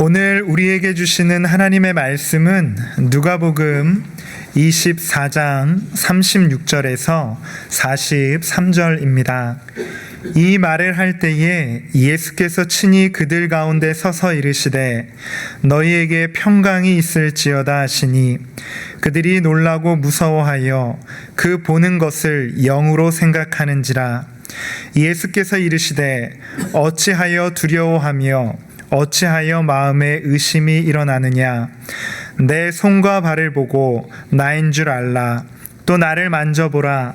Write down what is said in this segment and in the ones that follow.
오늘 우리에게 주시는 하나님의 말씀은 누가복음 24장 36절에서 43절입니다. 이 말을 할 때에 예수께서 친히 그들 가운데 서서 이르시되 너희에게 평강이 있을지어다 하시니 그들이 놀라고 무서워하여 그 보는 것을 영으로 생각하는지라. 예수께서 이르시되 어찌하여 두려워하며 어찌하여 마음에 의심이 일어나느냐. 내 손과 발을 보고 나인 줄 알라. 또 나를 만져보라.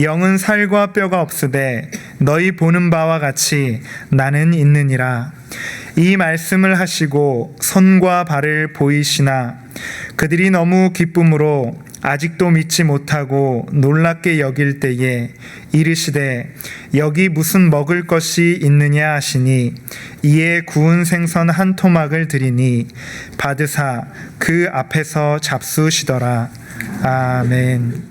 영은 살과 뼈가 없으되 너희 보는 바와 같이 나는 있느니라. 이 말씀을 하시고 손과 발을 보이시나 그들이 너무 기쁨으로 아직도 믿지 못하고 놀랍게 여길 때에 이르시되 여기 무슨 먹을 것이 있느냐 하시니 이에 구운 생선 한 토막을 드리니 받으사 그 앞에서 잡수시더라. 아멘.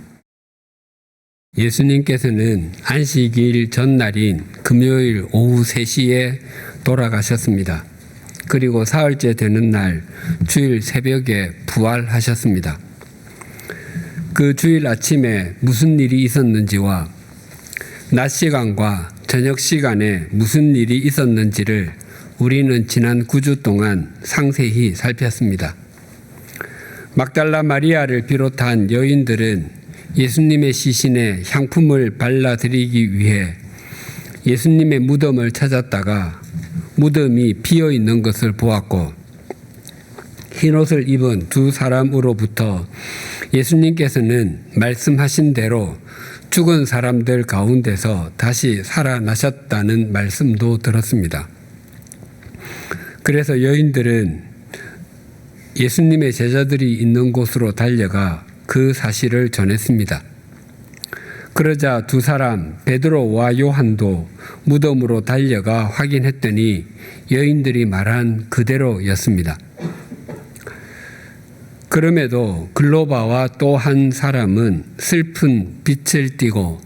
예수님께서는 안식일 전날인 금요일 오후 3시에 돌아가셨습니다. 그리고 사흘째 되는 날 주일 새벽에 부활하셨습니다. 그 주일 아침에 무슨 일이 있었는지와 낮 시간과 저녁 시간에 무슨 일이 있었는지를 우리는 지난 9주 동안 상세히 살폈습니다. 막달라 마리아를 비롯한 여인들은 예수님의 시신에 향품을 발라드리기 위해 예수님의 무덤을 찾았다가 무덤이 비어 있는 것을 보았고 흰옷을 입은 두 사람으로부터 예수님께서는 말씀하신 대로 죽은 사람들 가운데서 다시 살아나셨다는 말씀도 들었습니다. 그래서 여인들은 예수님의 제자들이 있는 곳으로 달려가 그 사실을 전했습니다. 그러자 두 사람 베드로와 요한도 무덤으로 달려가 확인했더니 여인들이 말한 그대로였습니다. 그럼에도 글로바와 또 한 사람은 슬픈 빛을 띠고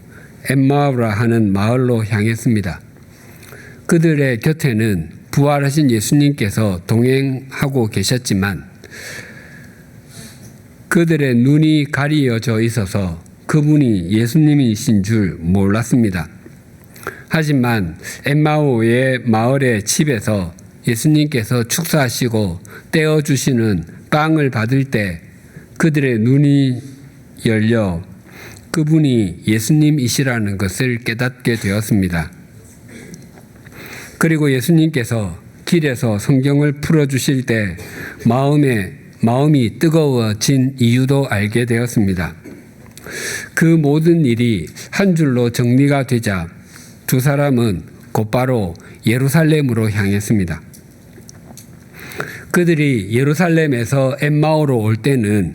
엠마우라 하는 마을로 향했습니다. 그들의 곁에는 부활하신 예수님께서 동행하고 계셨지만 그들의 눈이 가리어져 있어서 그분이 예수님이신 줄 몰랐습니다. 하지만 엠마오의 마을의 집에서 예수님께서 축사하시고 떼어주시는 빵을 받을 때 그들의 눈이 열려 그분이 예수님이시라는 것을 깨닫게 되었습니다. 그리고 예수님께서 길에서 성경을 풀어주실 때 마음이 뜨거워진 이유도 알게 되었습니다. 그 모든 일이 한 줄로 정리가 되자 두 사람은 곧바로 예루살렘으로 향했습니다. 그들이 예루살렘에서 엠마오로 올 때는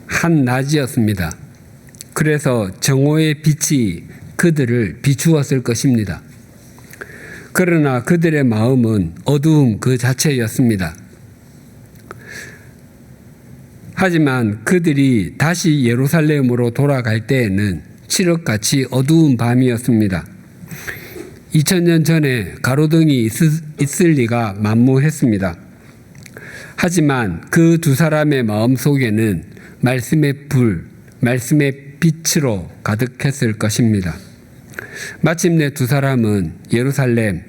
한낮이었습니다. 그래서 정오의 빛이 그들을 비추었을 것입니다. 그러나 그들의 마음은 어두움 그 자체였습니다. 하지만 그들이 다시 예루살렘으로 돌아갈 때에는 칠흑같이 어두운 밤이었습니다. 2000년 전에 가로등이 있을 리가 만무했습니다. 하지만 그 두 사람의 마음속에는 말씀의 불, 말씀의 빛으로 가득했을 것입니다. 마침내 두 사람은 예루살렘,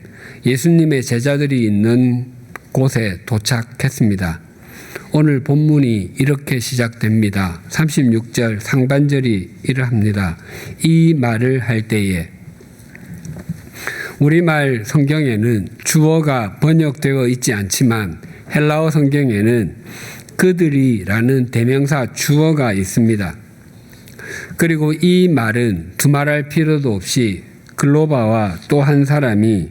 예수님의 제자들이 있는 곳에 도착했습니다. 오늘 본문이 이렇게 시작됩니다. 36절 상반절이 이러합니다. 이 말을 할 때에. 우리말 성경에는 주어가 번역되어 있지 않지만 헬라어 성경에는 그들이라는 대명사 주어가 있습니다. 그리고 이 말은 두말할 필요도 없이 글로바와 또 한 사람이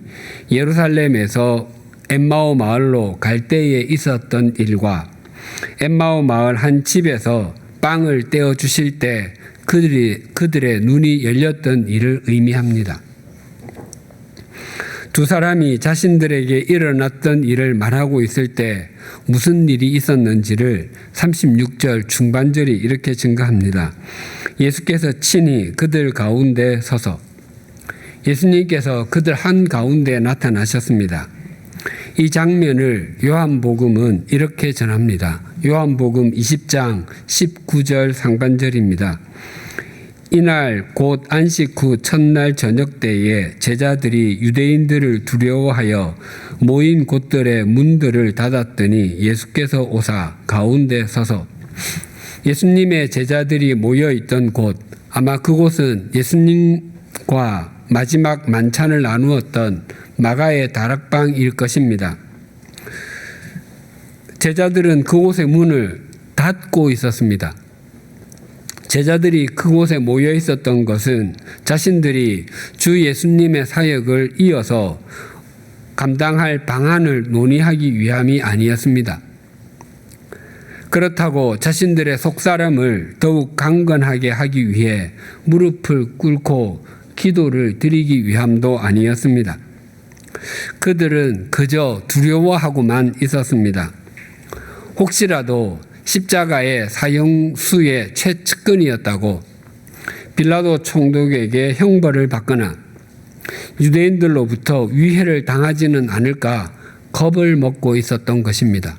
예루살렘에서 엠마오 마을로 갈 때에 있었던 일과 엠마오 마을 한 집에서 빵을 떼어 주실 때 그들의 눈이 열렸던 일을 의미합니다. 두 사람이 자신들에게 일어났던 일을 말하고 있을 때 무슨 일이 있었는지를 36절 중반절이 이렇게 증가합니다. 예수께서 친히 그들 가운데 서서 예수님께서 그들 한가운데 나타나셨습니다. 이 장면을 요한복음은 이렇게 전합니다. 요한복음 20장 19절 상반절입니다. 이날 곧 안식 후 첫날 저녁 때에 제자들이 유대인들을 두려워하여 모인 곳들의 문들을 닫았더니 예수께서 오사 가운데 서서 예수님의 제자들이 모여 있던 곳, 아마 그곳은 예수님과 마지막 만찬을 나누었던 마가의 다락방일 것입니다. 제자들은 그곳의 문을 닫고 있었습니다. 제자들이 그곳에 모여 있었던 것은 자신들이 주 예수님의 사역을 이어서 감당할 방안을 논의하기 위함이 아니었습니다. 그렇다고 자신들의 속사람을 더욱 강건하게 하기 위해 무릎을 꿇고 기도를 드리기 위함도 아니었습니다. 그들은 그저 두려워하고만 있었습니다. 혹시라도 십자가의 사형수의 최측근이었다고 빌라도 총독에게 형벌을 받거나 유대인들로부터 위해를 당하지는 않을까 겁을 먹고 있었던 것입니다.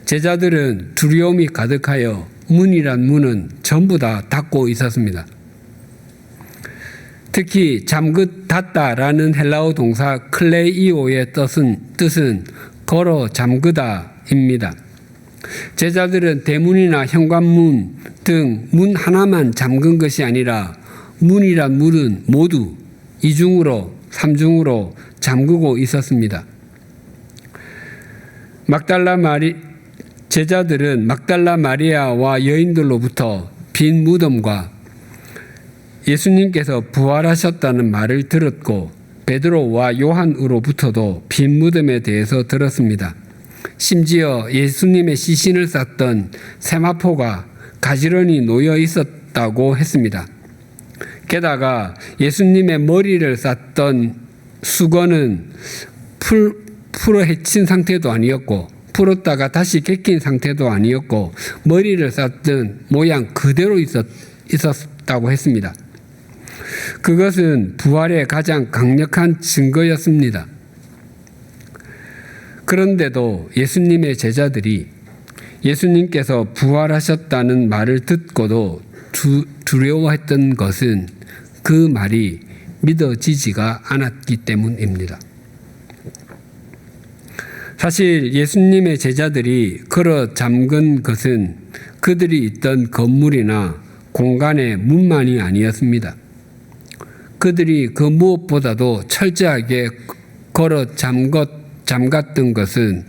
제자들은 두려움이 가득하여 문이란 문은 전부 다 닫고 있었습니다. 특히 잠긋 닫다라는 헬라어 동사 클레이오의 뜻은 걸어 잠그다입니다. 제자들은 대문이나 현관문 등 문 하나만 잠근 것이 아니라 문이란 문은 모두 이중으로 삼중으로 잠그고 있었습니다. 제자들은 막달라 마리아와 여인들로부터 빈 무덤과 예수님께서 부활하셨다는 말을 들었고 베드로와 요한으로부터도 빈 무덤에 대해서 들었습니다. 심지어 예수님의 시신을 쌌던 세마포가 가지런히 놓여 있었다고 했습니다. 게다가 예수님의 머리를 쌌던 수건은 풀어 헤친 상태도 아니었고 풀었다가 다시 개낀 상태도 아니었고 머리를 쌌던 모양 그대로 있었다고 했습니다. 그것은 부활의 가장 강력한 증거였습니다. 그런데도 예수님의 제자들이 예수님께서 부활하셨다는 말을 듣고도 두려워했던 것은 그 말이 믿어지지가 않았기 때문입니다. 사실 예수님의 제자들이 걸어 잠근 것은 그들이 있던 건물이나 공간의 문만이 아니었습니다. 그들이 그 무엇보다도 철저하게 걸어 잠갔던 것은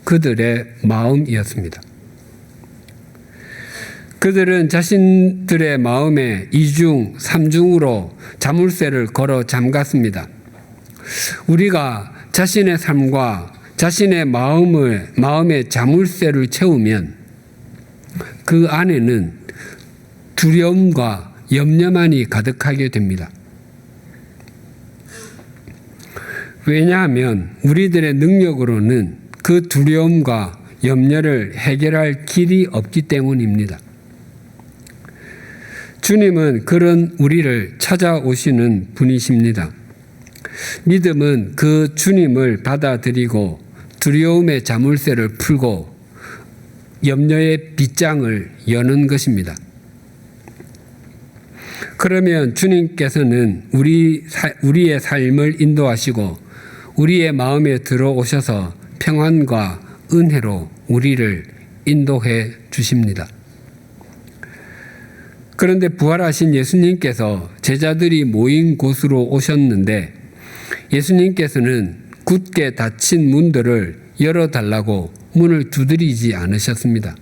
그들의 마음이었습니다. 그들은 자신들의 마음에 이중, 삼중으로 자물쇠를 걸어 잠갔습니다. 우리가 자신의 삶과 자신의 마음에 자물쇠를 채우면 그 안에는 두려움과 염려만이 가득하게 됩니다. 왜냐하면 우리들의 능력으로는 그 두려움과 염려를 해결할 길이 없기 때문입니다. 주님은 그런 우리를 찾아오시는 분이십니다. 믿음은 그 주님을 받아들이고 두려움의 자물쇠를 풀고 염려의 빗장을 여는 것입니다. 그러면 주님께서는 우리의 삶을 인도하시고 우리의 마음에 들어오셔서 평안과 은혜로 우리를 인도해 주십니다. 그런데 부활하신 예수님께서 제자들이 모인 곳으로 오셨는데 예수님께서는 굳게 닫힌 문들을 열어달라고 문을 두드리지 않으셨습니다.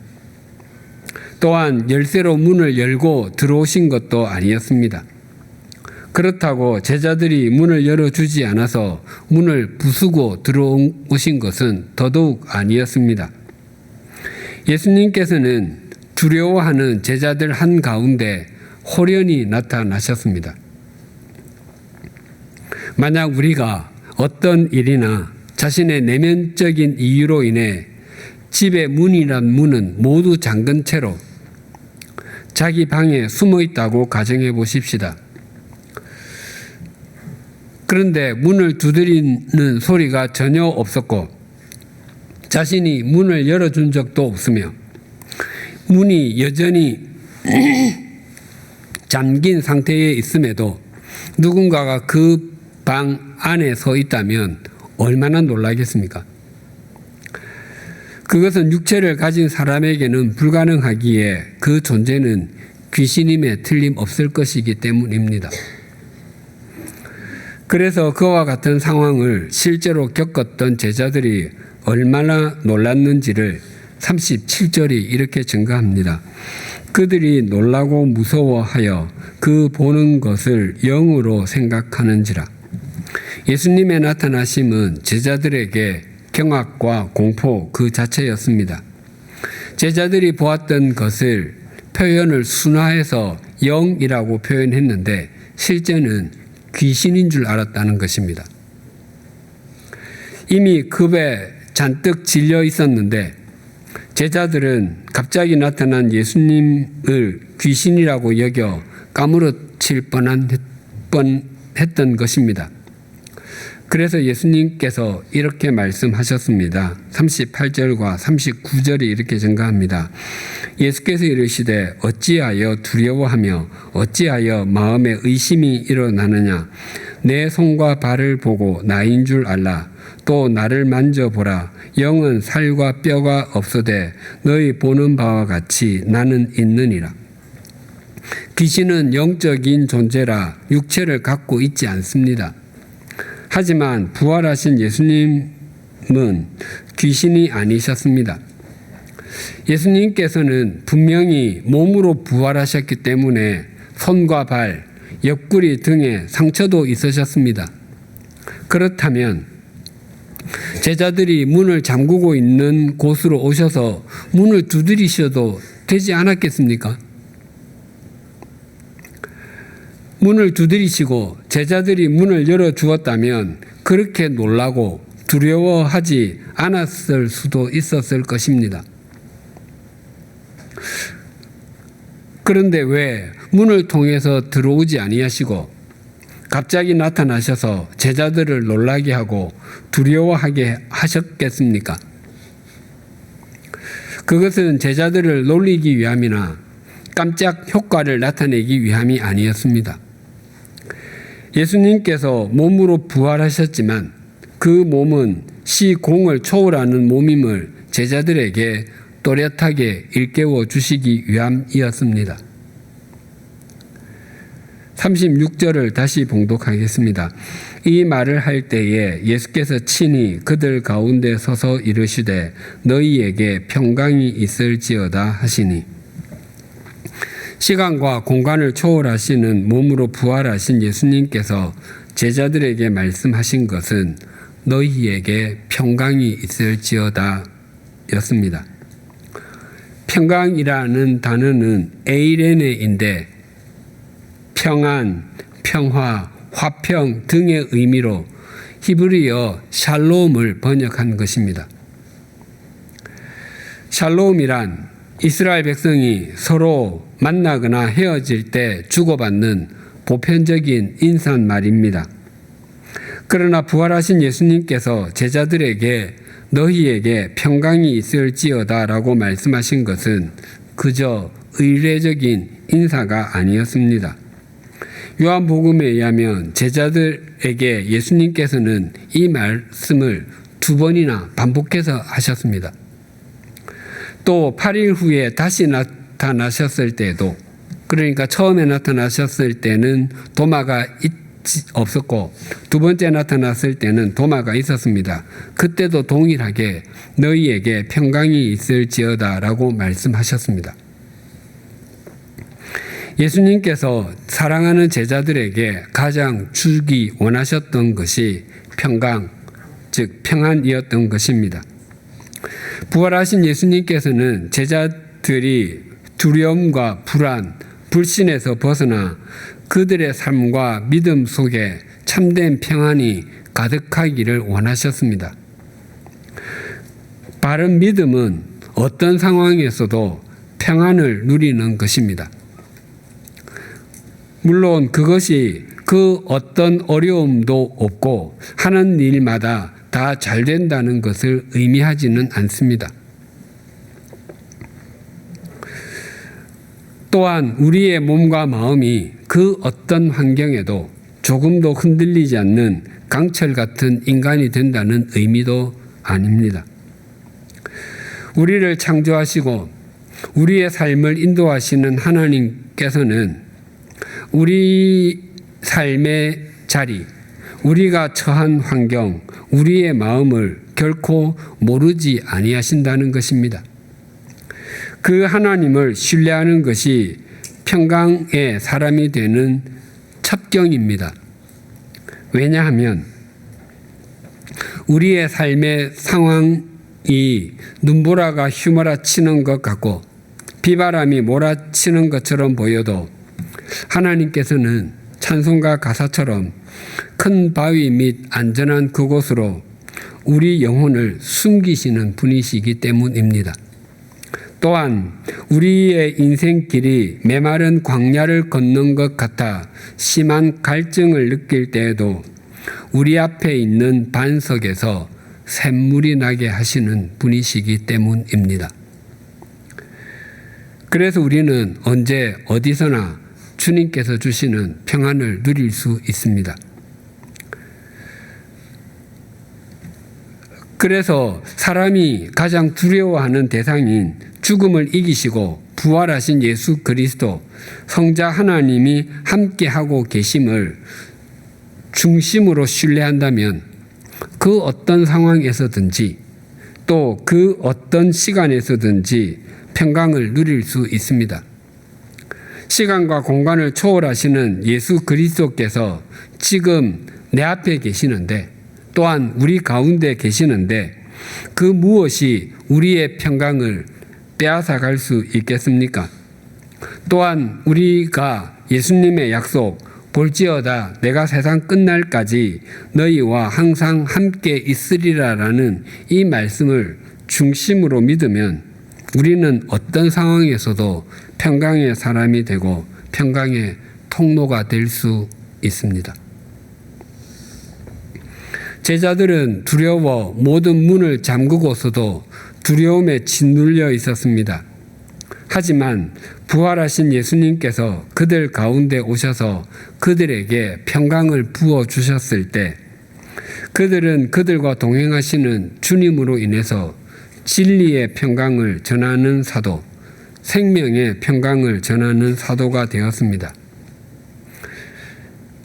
또한 열쇠로 문을 열고 들어오신 것도 아니었습니다. 그렇다고 제자들이 문을 열어주지 않아서 문을 부수고 들어오신 것은 더더욱 아니었습니다. 예수님께서는 두려워하는 제자들 한가운데 호련히 나타나셨습니다. 만약 우리가 어떤 일이나 자신의 내면적인 이유로 인해 집의 문이란 문은 모두 잠근 채로 자기 방에 숨어 있다고 가정해 보십시다. 그런데 문을 두드리는 소리가 전혀 없었고 자신이 문을 열어준 적도 없으며 문이 여전히 잠긴 상태에 있음에도 누군가가 그 방 안에 서 있다면 얼마나 놀라겠습니까? 그것은 육체를 가진 사람에게는 불가능하기에 그 존재는 귀신임에 틀림없을 것이기 때문입니다. 그래서 그와 같은 상황을 실제로 겪었던 제자들이 얼마나 놀랐는지를 37절이 이렇게 증가합니다. 그들이 놀라고 무서워하여 그 보는 것을 영으로 생각하는지라. 예수님의 나타나심은 제자들에게 경악과 공포 그 자체였습니다. 제자들이 보았던 것을 표현을 순화해서 영이라고 표현했는데 실제는 귀신인 줄 알았다는 것입니다. 이미 급에 잔뜩 질려 있었는데 제자들은 갑자기 나타난 예수님을 귀신이라고 여겨 까무러칠 뻔했던 것입니다. 그래서 예수님께서 이렇게 말씀하셨습니다. 38절과 39절이 이렇게 증가합니다. 예수께서 이르시되 어찌하여 두려워하며 어찌하여 마음에 의심이 일어나느냐. 내 손과 발을 보고 나인 줄 알라. 또 나를 만져보라. 영은 살과 뼈가 없어되 너희 보는 바와 같이 나는 있느니라. 귀신은 영적인 존재라 육체를 갖고 있지 않습니다. 하지만 부활하신 예수님은 귀신이 아니셨습니다. 예수님께서는 분명히 몸으로 부활하셨기 때문에 손과 발, 옆구리 등에 상처도 있으셨습니다. 그렇다면 제자들이 문을 잠그고 있는 곳으로 오셔서 문을 두드리셔도 되지 않았겠습니까? 문을 두드리시고 제자들이 문을 열어주었다면 그렇게 놀라고 두려워하지 않았을 수도 있었을 것입니다. 그런데 왜 문을 통해서 들어오지 아니하시고 갑자기 나타나셔서 제자들을 놀라게 하고 두려워하게 하셨겠습니까? 그것은 제자들을 놀리기 위함이나 깜짝 효과를 나타내기 위함이 아니었습니다. 예수님께서 몸으로 부활하셨지만 그 몸은 시공을 초월하는 몸임을 제자들에게 또렷하게 일깨워 주시기 위함이었습니다. 36절을 다시 봉독하겠습니다. 이 말을 할 때에 예수께서 친히 그들 가운데 서서 이르시되 너희에게 평강이 있을지어다 하시니 시간과 공간을 초월하시는 몸으로 부활하신 예수님께서 제자들에게 말씀하신 것은 너희에게 평강이 있을지어다 였습니다. 평강이라는 단어는 에이레네인데 평안, 평화, 화평 등의 의미로 히브리어 샬롬을 번역한 것입니다. 샬롬이란 이스라엘 백성이 서로 만나거나 헤어질 때 주고받는 보편적인 인사말입니다. 그러나 부활하신 예수님께서 제자들에게 너희에게 평강이 있을지어다 라고 말씀하신 것은 그저 의례적인 인사가 아니었습니다. 요한복음에 의하면 제자들에게 예수님께서는 이 말씀을 2번이나 반복해서 하셨습니다. 또 8일 후에 다시 나타나셨을 때도, 그러니까 처음에 나타나셨을 때는 도마가 없었고 두 번째 나타났을 때는 도마가 있었습니다. 그때도 동일하게 너희에게 평강이 있을지어다 라고 말씀하셨습니다. 예수님께서 사랑하는 제자들에게 가장 주기 원하셨던 것이 평강, 즉 평안이었던 것입니다. 부활하신 예수님께서는 제자들이 두려움과 불안, 불신에서 벗어나 그들의 삶과 믿음 속에 참된 평안이 가득하기를 원하셨습니다. 바른 믿음은 어떤 상황에서도 평안을 누리는 것입니다. 물론 그것이 그 어떤 어려움도 없고 하는 일마다 다 잘 된다는 것을 의미하지는 않습니다. 또한 우리의 몸과 마음이 그 어떤 환경에도 조금도 흔들리지 않는 강철 같은 인간이 된다는 의미도 아닙니다. 우리를 창조하시고 우리의 삶을 인도하시는 하나님께서는 우리 삶의 자리, 우리가 처한 환경, 우리의 마음을 결코 모르지 아니하신다는 것입니다. 그 하나님을 신뢰하는 것이 평강의 사람이 되는 첩경입니다. 왜냐하면 우리의 삶의 상황이 눈보라가 휘몰아치는 것 같고 비바람이 몰아치는 것처럼 보여도 하나님께서는 찬송가 가사처럼 큰 바위 및 안전한 그곳으로 우리 영혼을 숨기시는 분이시기 때문입니다. 또한 우리의 인생길이 메마른 광야를 걷는 것 같아 심한 갈증을 느낄 때에도 우리 앞에 있는 반석에서 샘물이 나게 하시는 분이시기 때문입니다. 그래서 우리는 언제 어디서나 주님께서 주시는 평안을 누릴 수 있습니다. 그래서 사람이 가장 두려워하는 대상인 죽음을 이기시고 부활하신 예수 그리스도 성자 하나님이 함께하고 계심을 중심으로 신뢰한다면 그 어떤 상황에서든지 또 그 어떤 시간에서든지 평강을 누릴 수 있습니다. 시간과 공간을 초월하시는 예수 그리스도께서 지금 내 앞에 계시는데 또한 우리 가운데 계시는데 그 무엇이 우리의 평강을 빼앗아갈 수 있겠습니까? 또한 우리가 예수님의 약속 볼지어다 내가 세상 끝날까지 너희와 항상 함께 있으리라라는 이 말씀을 중심으로 믿으면 우리는 어떤 상황에서도 평강의 사람이 되고 평강의 통로가 될 수 있습니다. 제자들은 두려워 모든 문을 잠그고서도 두려움에 짓눌려 있었습니다. 하지만 부활하신 예수님께서 그들 가운데 오셔서 그들에게 평강을 부어주셨을 때 그들은 그들과 동행하시는 주님으로 인해서 진리의 평강을 전하는 사도, 생명의 평강을 전하는 사도가 되었습니다.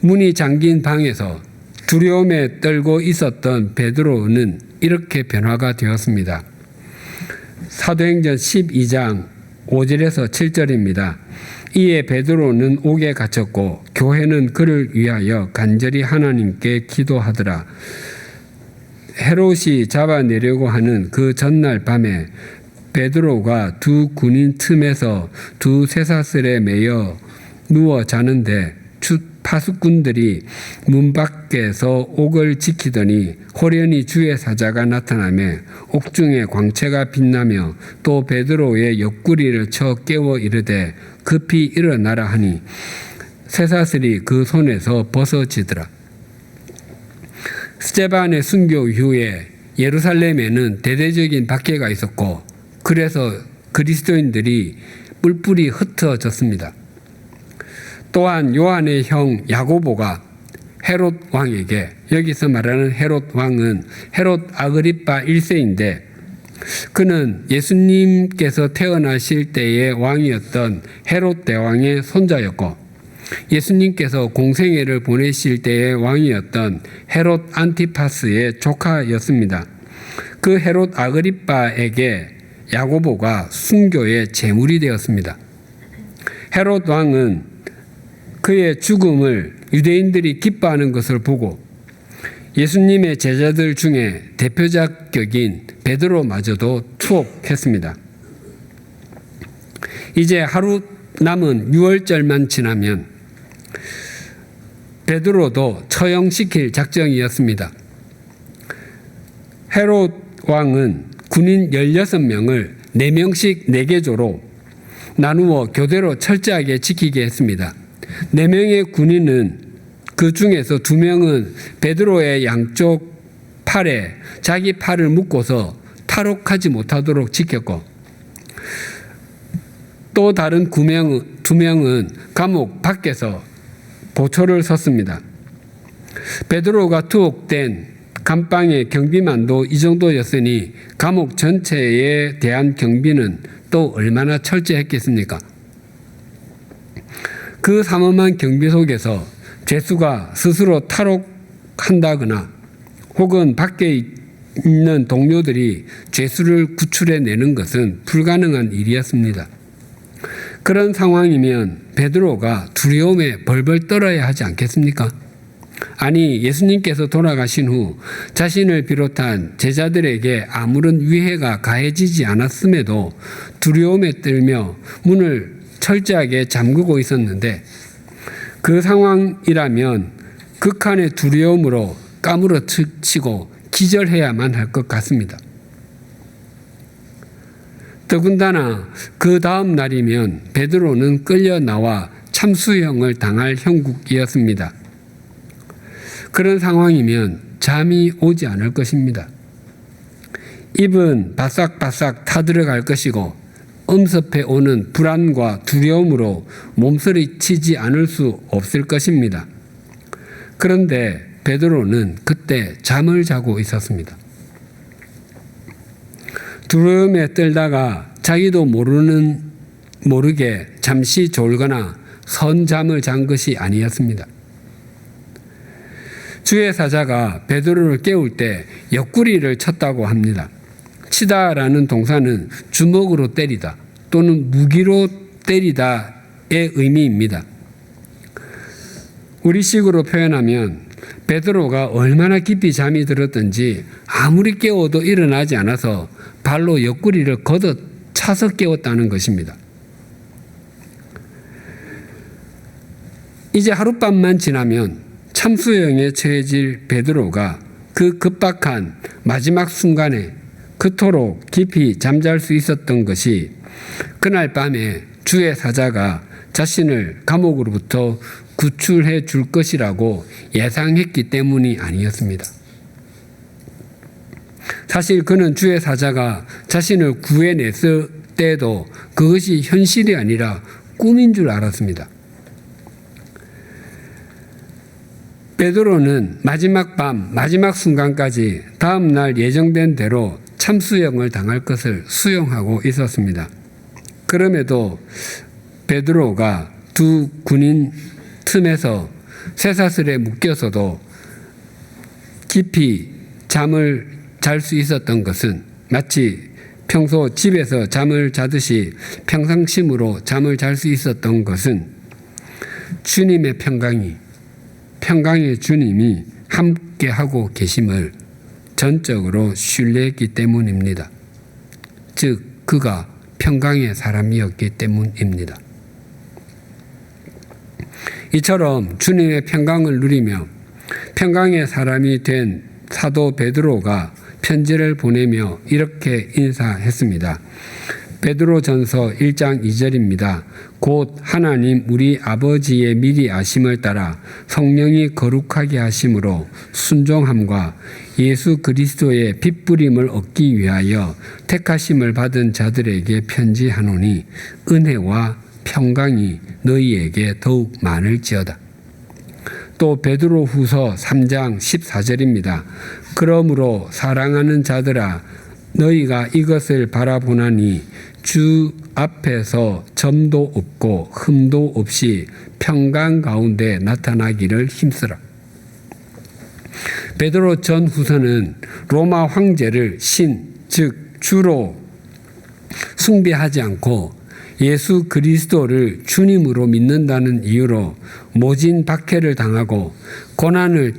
문이 잠긴 방에서 두려움에 떨고 있었던 베드로는 이렇게 변화가 되었습니다. 사도행전 12장 5절에서 7절입니다. 이에 베드로는 옥에 갇혔고 교회는 그를 위하여 간절히 하나님께 기도하더라. 헤롯이 잡아내려고 하는 그 전날 밤에 베드로가 두 군인 틈에서 두 쇠사슬에 매여 누워 자는데 파수꾼들이 문 밖에서 옥을 지키더니 호련히 주의 사자가 나타나며 옥중에 광채가 빛나며 또 베드로의 옆구리를 쳐 깨워 이르되 급히 일어나라 하니 쇠사슬이 그 손에서 벗어지더라. 스데반의 순교 이후에 예루살렘에는 대대적인 박해가 있었고 그래서 그리스도인들이 뿔뿔이 흩어졌습니다. 또한 요한의 형 야고보가 헤롯 왕에게, 여기서 말하는 헤롯 왕은 헤롯 아그리파 1세인데 그는 예수님께서 태어나실 때의 왕이었던 헤롯 대왕의 손자였고 예수님께서 공생애를 보내실 때의 왕이었던 헤롯 안티파스의 조카였습니다. 그 헤롯 아그리파에게 야고보가 순교의 제물이 되었습니다. 헤롯 왕은 그의 죽음을 유대인들이 기뻐하는 것을 보고 예수님의 제자들 중에 대표적인 베드로마저도 투옥했습니다. 이제 하루 남은 6월절만 지나면 베드로도 처형시킬 작정이었습니다. 헤롯 왕은 군인 16명을 4명씩 4개조로 나누어 교대로 철저하게 지키게 했습니다. 4명의 군인은 그 중에서 2명은 베드로의 양쪽 팔에 자기 팔을 묶고서 탈옥하지 못하도록 지켰고, 또 다른 2명은 감옥 밖에서 보초를 섰습니다. 베드로가 투옥된 감방의 경비만도 이 정도였으니 감옥 전체에 대한 경비는 또 얼마나 철저했겠습니까? 그 삼엄한 경비 속에서 죄수가 스스로 탈옥한다거나 혹은 밖에 있는 동료들이 죄수를 구출해내는 것은 불가능한 일이었습니다. 그런 상황이면 베드로가 두려움에 벌벌 떨어야 하지 않겠습니까? 아니, 예수님께서 돌아가신 후 자신을 비롯한 제자들에게 아무런 위해가 가해지지 않았음에도 두려움에 떨며 문을 철저하게 잠그고 있었는데, 그 상황이라면 극한의 두려움으로 까무러치고 기절해야만 할 것 같습니다. 더군다나 그 다음 날이면 베드로는 끌려 나와 참수형을 당할 형국이었습니다. 그런 상황이면 잠이 오지 않을 것입니다. 입은 바싹바싹 타들어갈 것이고 엄습해 오는 불안과 두려움으로 몸서리치지 않을 수 없을 것입니다. 그런데 베드로는 그때 잠을 자고 있었습니다. 두려움에 떨다가 자기도 모르게 잠시 졸거나 선잠을 잔 것이 아니었습니다. 주의 사자가 베드로를 깨울 때 옆구리를 쳤다고 합니다. 치다라는 동사는 주먹으로 때리다 또는 무기로 때리다의 의미입니다. 우리식으로 표현하면 베드로가 얼마나 깊이 잠이 들었든지 아무리 깨워도 일어나지 않아서 발로 옆구리를 걷어 차서 깨웠다는 것입니다. 이제 하룻밤만 지나면 참수형에 처해질 베드로가 그 급박한 마지막 순간에 그토록 깊이 잠잘 수 있었던 것이 그날 밤에 주의 사자가 자신을 감옥으로부터 구출해 줄 것이라고 예상했기 때문이 아니었습니다. 사실 그는 주의 사자가 자신을 구해냈을 때도 그것이 현실이 아니라 꿈인 줄 알았습니다. 베드로는 마지막 밤, 마지막 순간까지 다음 날 예정된 대로 참수형을 당할 것을 수용하고 있었습니다. 그럼에도 베드로가 두 군인 틈에서 쇠사슬에 묶여서도 깊이 잠을 잘 수 있었던 것은 마치 평소 집에서 잠을 자듯이 평상심으로 잠을 잘 수 있었던 것은 주님의 평강의 주님이 함께하고 계심을 전적으로 신뢰했기 때문입니다. 즉 그가 평강의 사람이었기 때문입니다. 이처럼 주님의 평강을 누리며 평강의 사람이 된 사도 베드로가 편지를 보내며 이렇게 인사했습니다. 베드로전서 1장 2절입니다. 곧 하나님 우리 아버지의 미리 아심을 따라 성령이 거룩하게 하심으로 순종함과 예수 그리스도의 핏부림을 얻기 위하여 택하심을 받은 자들에게 편지하노니 은혜와 평강이 너희에게 더욱 많을지어다. 또 베드로후서 3장 14절입니다. 그러므로 사랑하는 자들아 너희가 이것을 바라보나니 주 앞에서 점도 없고 흠도 없이 평강 가운데 나타나기를 힘쓰라. 베드로 전후서는 로마 황제를 신, 즉 주로 숭배하지 않고 예수 그리스도를 주님으로 믿는다는 이유로 모진 박해를 당하고 고난의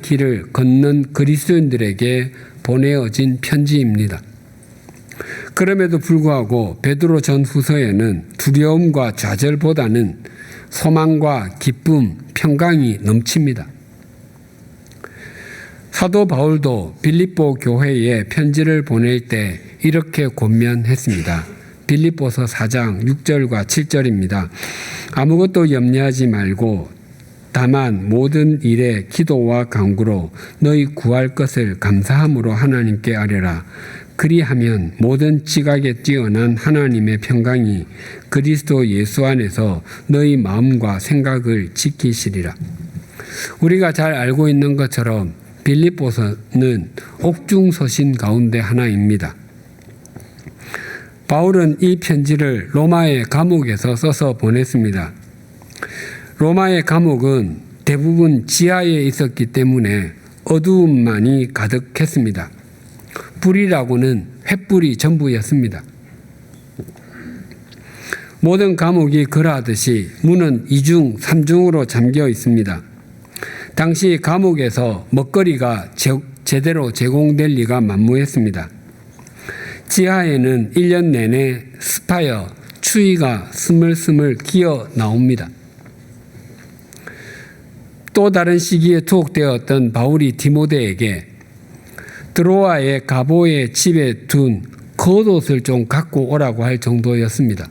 길을 걷는 그리스도인들에게 보내어진 편지입니다. 그럼에도 불구하고 베드로 전후서에는 두려움과 좌절보다는 소망과 기쁨, 평강이 넘칩니다. 사도 바울도 빌립보 교회에 편지를 보낼 때 이렇게 권면했습니다. 빌립보서 4장 6절과 7절입니다. 아무것도 염려하지 말고 다만 모든 일에 기도와 간구로 너희 구할 것을 감사함으로 하나님께 아뢰라. 그리하면 모든 지각에 뛰어난 하나님의 평강이 그리스도 예수 안에서 너희 마음과 생각을 지키시리라. 우리가 잘 알고 있는 것처럼 빌립보서는 옥중서신 가운데 하나입니다. 바울은 이 편지를 로마의 감옥에서 써서 보냈습니다. 로마의 감옥은 대부분 지하에 있었기 때문에 어두움만이 가득했습니다. 불이라고는 횃불이 전부였습니다. 모든 감옥이 그러하듯이 문은 2중, 3중으로 잠겨 있습니다. 당시 감옥에서 먹거리가 제대로 제공될 리가 만무했습니다. 지하에는 1년 내내 습하여 추위가 스물스물 기어 나옵니다. 또 다른 시기에 투옥되었던 바울이 디모데에게 드로아의 가보의 집에 둔 겉옷을 좀 갖고 오라고 할 정도였습니다.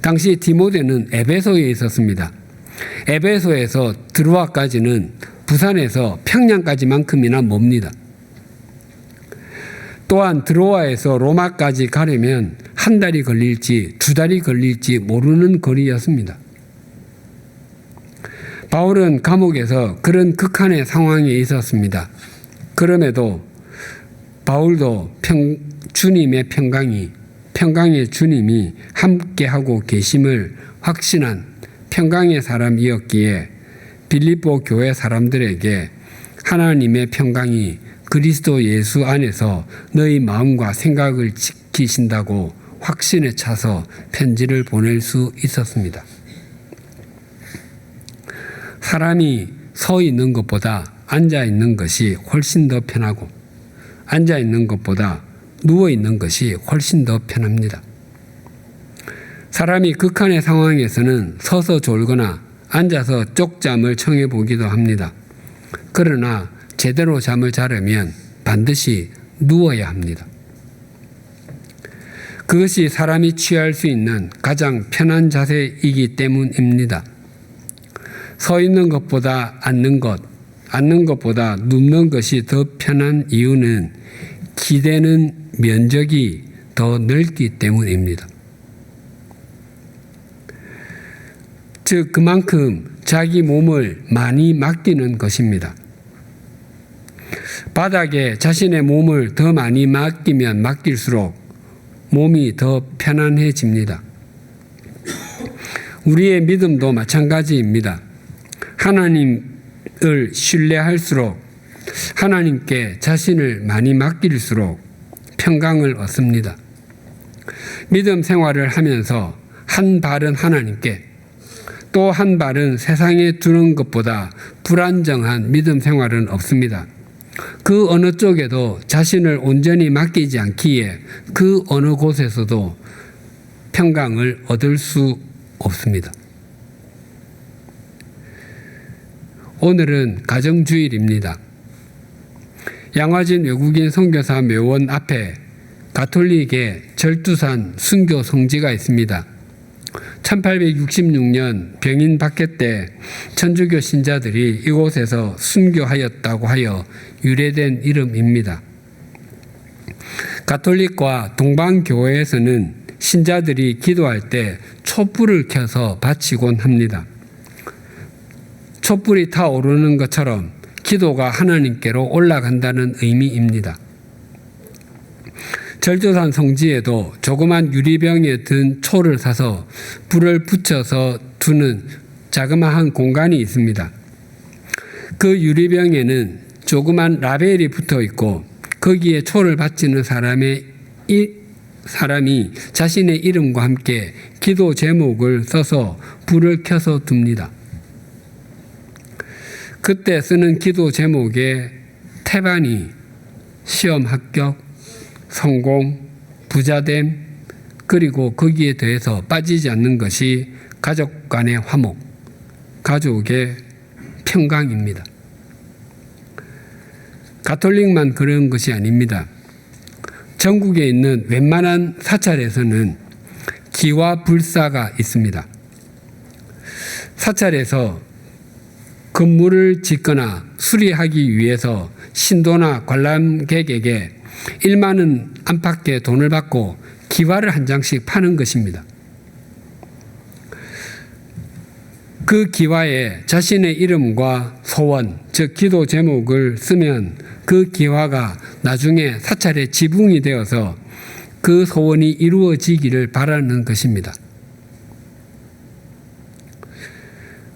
당시 디모데는 에베소에 있었습니다. 에베소에서 드로아까지는 부산에서 평양까지만큼이나 멉니다. 또한 드로아에서 로마까지 가려면 한 달이 걸릴지 2달이 걸릴지 모르는 거리였습니다. 바울은 감옥에서 그런 극한의 상황에 있었습니다. 그럼에도 바울도 주님의 평강의 주님이 함께하고 계심을 확신한 평강의 사람이었기에 빌립보 교회 사람들에게 하나님의 평강이 그리스도 예수 안에서 너희 마음과 생각을 지키신다고 확신에 차서 편지를 보낼 수 있었습니다. 사람이 서 있는 것보다 앉아 있는 것이 훨씬 더 편하고 앉아 있는 것보다 누워 있는 것이 훨씬 더 편합니다. 사람이 극한의 상황에서는 서서 졸거나 앉아서 쪽잠을 청해 보기도 합니다. 그러나 제대로 잠을 자려면 반드시 누워야 합니다. 그것이 사람이 취할 수 있는 가장 편한 자세이기 때문입니다. 서 있는 것보다 앉는 것보다 눕는 것이 더 편한 이유는 기대는 면적이 더 넓기 때문입니다. 즉 그만큼 자기 몸을 많이 맡기는 것입니다. 바닥에 자신의 몸을 더 많이 맡기면 맡길수록 몸이 더 편안해집니다. 우리의 믿음도 마찬가지입니다. 하나님을 신뢰할수록 하나님께 자신을 많이 맡길수록 평강을 얻습니다. 믿음 생활을 하면서 한 발은 하나님께 또 한 발은 세상에 두는 것보다 불안정한 믿음 생활은 없습니다. 그 어느 쪽에도 자신을 온전히 맡기지 않기에 그 어느 곳에서도 평강을 얻을 수 없습니다. 오늘은 가정주일입니다. 양화진 외국인 선교사 묘원 앞에 가톨릭의 절두산 순교 성지가 있습니다. 1866년 병인 박해 때 천주교 신자들이 이곳에서 순교하였다고 하여 유래된 이름입니다. 가톨릭과 동방교회에서는 신자들이 기도할 때 촛불을 켜서 바치곤 합니다. 촛불이 타오르는 것처럼 기도가 하나님께로 올라간다는 의미입니다. 절두산 성지에도 조그만 유리병에 든 초를 사서 불을 붙여서 두는 자그마한 공간이 있습니다. 그 유리병에는 조그만 라벨이 붙어 있고 거기에 초를 바치는 사람이 자신의 이름과 함께 기도 제목을 써서 불을 켜서 둡니다. 그때 쓰는 기도 제목에 태반이 시험 합격, 성공, 부자됨, 그리고 거기에 대해서 빠지지 않는 것이 가족 간의 화목, 가족의 평강입니다. 가톨릭만 그런 것이 아닙니다. 전국에 있는 웬만한 사찰에서는 기와 불사가 있습니다. 사찰에서 건물을 짓거나 수리하기 위해서 신도나 관람객에게 1만 원 안팎의 돈을 받고 기와를 한 장씩 파는 것입니다. 그 기와에 자신의 이름과 소원, 즉 기도 제목을 쓰면 그 기와가 나중에 사찰의 지붕이 되어서 그 소원이 이루어지기를 바라는 것입니다.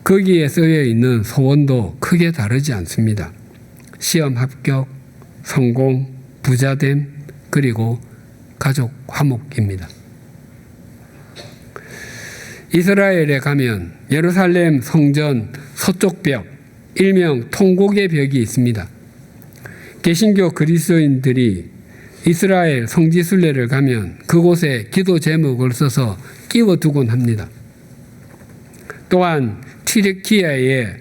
거기에 쓰여 있는 소원도 크게 다르지 않습니다. 시험 합격, 성공, 부자됨, 그리고 가족 화목입니다. 이스라엘에 가면 예루살렘 성전 서쪽 벽, 일명 통곡의 벽이 있습니다. 개신교 그리스도인들이 이스라엘 성지순례를 가면 그곳에 기도 제목을 써서 끼워두곤 합니다. 또한 튀르키예의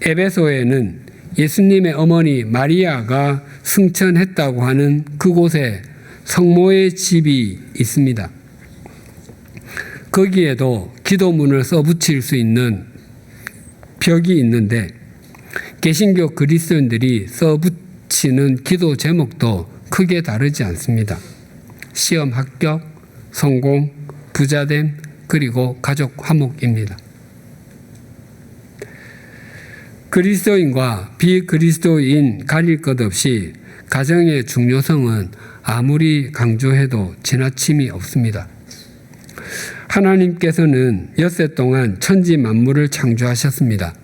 에베소에는 예수님의 어머니 마리아가 승천했다고 하는 그곳에 성모의 집이 있습니다. 거기에도 기도문을 써붙일 수 있는 벽이 있는데 개신교 그리스도인들이 써붙이는 기도 제목도 크게 다르지 않습니다. 시험 합격, 성공, 부자됨, 그리고 가족 화목입니다. 그리스도인과 비그리스도인 가릴 것 없이 가정의 중요성은 아무리 강조해도 지나침이 없습니다. 하나님께서는 엿새 동안 천지 만물을 창조하셨습니다.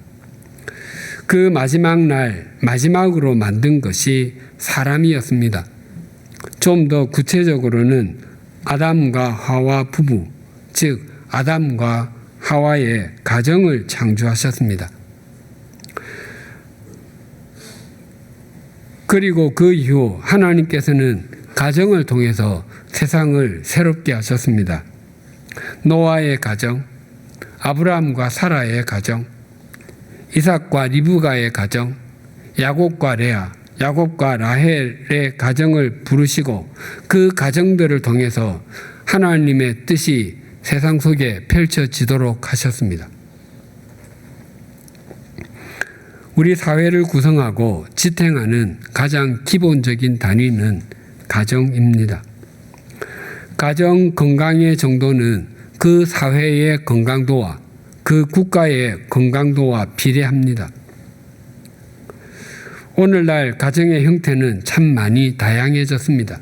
그 마지막 날 마지막으로 만든 것이 사람이었습니다. 좀 더 구체적으로는 아담과 하와 부부, 즉 아담과 하와의 가정을 창조하셨습니다. 그리고 그 이후 하나님께서는 가정을 통해서 세상을 새롭게 하셨습니다. 노아의 가정, 아브라함과 사라의 가정, 이삭과 리브가의 가정, 야곱과 레아, 야곱과 라헬의 가정을 부르시고 그 가정들을 통해서 하나님의 뜻이 세상 속에 펼쳐지도록 하셨습니다. 우리 사회를 구성하고 지탱하는 가장 기본적인 단위는 가정입니다. 가정 건강의 정도는 그 사회의 건강도와 그 국가의 건강도와 비례합니다. 오늘날 가정의 형태는 참 많이 다양해졌습니다.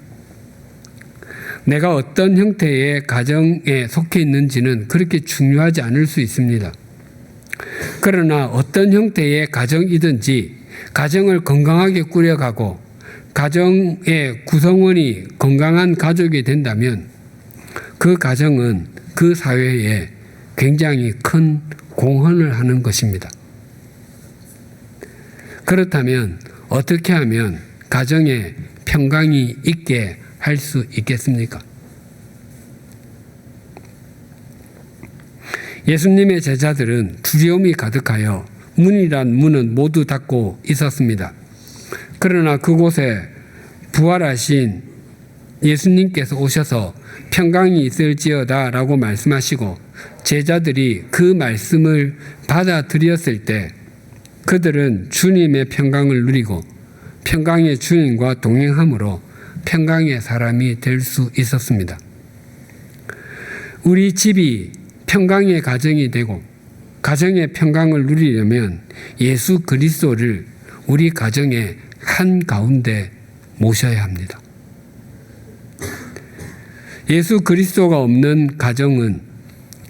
내가 어떤 형태의 가정에 속해 있는지는 그렇게 중요하지 않을 수 있습니다. 그러나 어떤 형태의 가정이든지 가정을 건강하게 꾸려가고 가정의 구성원이 건강한 가족이 된다면 그 가정은 그 사회에 굉장히 큰 공헌을 하는 것입니다. 그렇다면 어떻게 하면 가정에 평강이 있게 할 수 있겠습니까? 예수님의 제자들은 두려움이 가득하여 문이란 문은 모두 닫고 있었습니다. 그러나 그곳에 부활하신 예수님께서 오셔서 평강이 있을지어다 라고 말씀하시고 제자들이 그 말씀을 받아들였을 때 그들은 주님의 평강을 누리고 평강의 주님과 동행함으로 평강의 사람이 될 수 있었습니다. 우리 집이 평강의 가정이 되고 가정의 평강을 누리려면 예수 그리스도를 우리 가정의 한가운데 모셔야 합니다. 예수 그리스도가 없는 가정은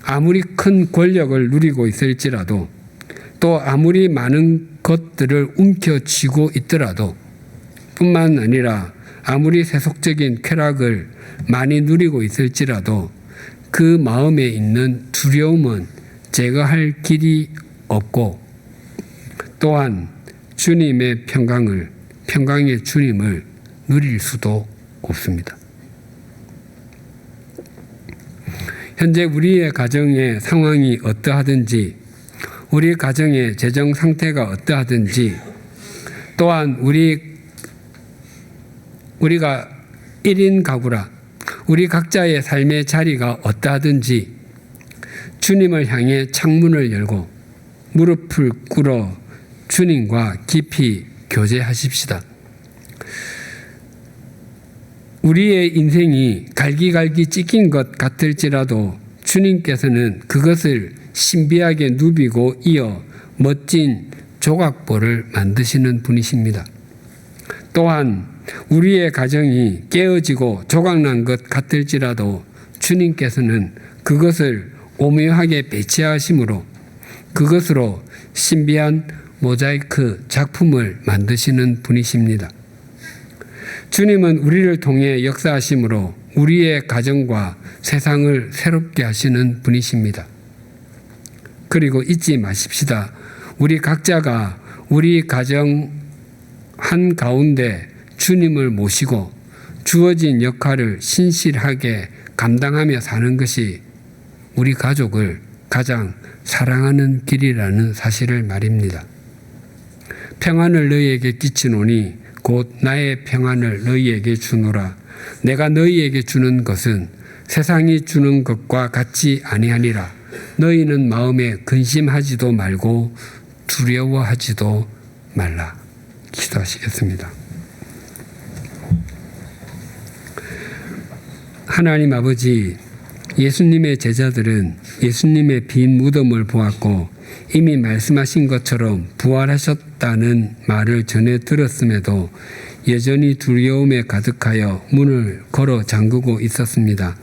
아무리 큰 권력을 누리고 있을지라도 또 아무리 많은 것들을 움켜쥐고 있더라도 뿐만 아니라 아무리 세속적인 쾌락을 많이 누리고 있을지라도 그 마음에 있는 두려움은 제거할 길이 없고 또한 주님의 평강의 주님을 누릴 수도 없습니다. 현재 우리의 가정의 상황이 어떠하든지 우리 가정의 재정 상태가 어떠하든지 또한 우리가 1인 가구라 우리 각자의 삶의 자리가 어떠하든지 주님을 향해 창문을 열고 무릎을 꿇어 주님과 깊이 교제하십시다. 우리의 인생이 갈기갈기 찢긴 것 같을지라도 주님께서는 그것을 신비하게 누비고 이어 멋진 조각보를 만드시는 분이십니다. 또한 우리의 가정이 깨어지고 조각난 것 같을지라도 주님께서는 그것을 오묘하게 배치하심으로 그것으로 신비한 모자이크 작품을 만드시는 분이십니다. 주님은 우리를 통해 역사하심으로 우리의 가정과 세상을 새롭게 하시는 분이십니다. 그리고 잊지 마십시다. 우리 각자가 우리 가정 한가운데 주님을 모시고 주어진 역할을 신실하게 감당하며 사는 것이 우리 가족을 가장 사랑하는 길이라는 사실을 말입니다. 평안을 너희에게 끼치노니 곧 나의 평안을 너희에게 주노라. 내가 너희에게 주는 것은 세상이 주는 것과 같지 아니하니라. 너희는 마음에 근심하지도 말고 두려워하지도 말라. 기도하시겠습니다. 하나님 아버지, 예수님의 제자들은 예수님의 빈 무덤을 보았고 이미 말씀하신 것처럼 부활하셨다는 말을 전해 들었음에도 여전히 두려움에 가득하여 문을 걸어 잠그고 있었습니다.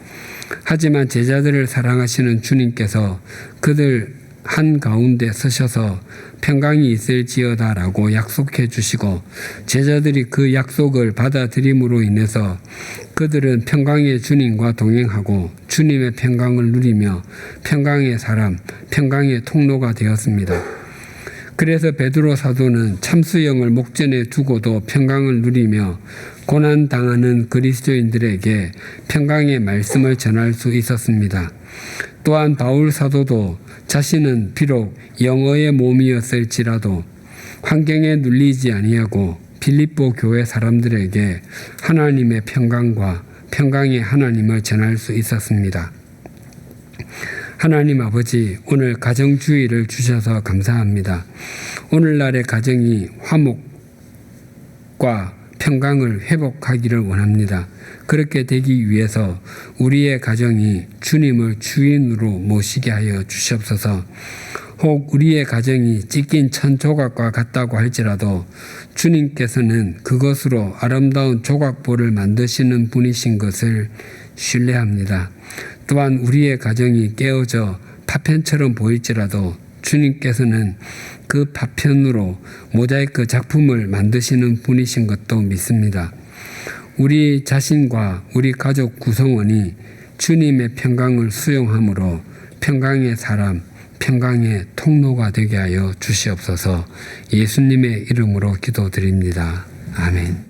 하지만 제자들을 사랑하시는 주님께서 그들 한가운데 서셔서 평강이 있을지어다라고 약속해 주시고 제자들이 그 약속을 받아들임으로 인해서 그들은 평강의 주님과 동행하고 주님의 평강을 누리며 평강의 사람, 평강의 통로가 되었습니다. 그래서 베드로 사도는 참수형을 목전에 두고도 평강을 누리며 고난당하는 그리스도인들에게 평강의 말씀을 전할 수 있었습니다. 또한 바울 사도도 자신은 비록 영어의 몸이었을지라도 환경에 눌리지 아니하고 빌립보 교회 사람들에게 하나님의 평강과 평강의 하나님을 전할 수 있었습니다. 하나님 아버지, 오늘 가정주의를 주셔서 감사합니다. 오늘날의 가정이 화목과 평강을 회복하기를 원합니다. 그렇게 되기 위해서 우리의 가정이 주님을 주인으로 모시게 하여 주시옵소서. 혹 우리의 가정이 찢긴 천 조각과 같다고 할지라도 주님께서는 그것으로 아름다운 조각보를 만드시는 분이신 것을 신뢰합니다. 또한 우리의 가정이 깨어져 파편처럼 보일지라도 주님께서는 그 파편으로 모자이크 작품을 만드시는 분이신 것도 믿습니다. 우리 자신과 우리 가족 구성원이 주님의 평강을 수용함으로 평강의 사람, 평강의 통로가 되게 하여 주시옵소서. 예수님의 이름으로 기도드립니다. 아멘.